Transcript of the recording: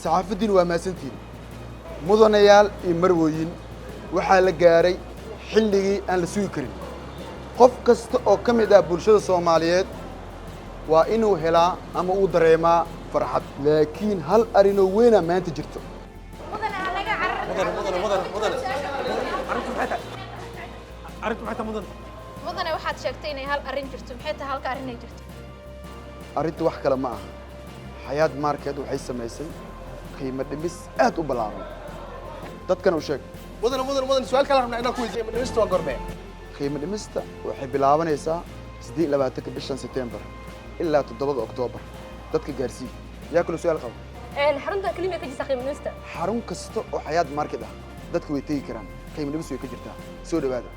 saxaafadiin waa maasantiin mudanayaal iyo marwooyin waxaa la gaaray xilligii aan la sugi karin qof kasta oo ka mid ah bulshada Soomaaliyeed waa inuu helaa ama uu dareemaa farxad laakiin hal arrin oo weyn maanta jirto mudane waxaad sheegtay inay hal arrin jirto maxay tahay halka arrin ay jirto arrintu wax kale ma aha xayaad market waxay samaysay qiimo dhimis aad u ballaaran dadkana u sheeg mudane su'aal kale rabnaa inaan ku weydiiyo dhimista waa goormee qiimo dhimista waxay bilaabanaysaa 28 bisha September ilaa 7 October dadka gaarsii yaa kula su'aal qabo xarunta kaliya ka jirta qiimo dhimista xarun kasta oo xayaad market ah dadku way tagi karaan qiimo dhimis way ka jirtaa soo dhawaada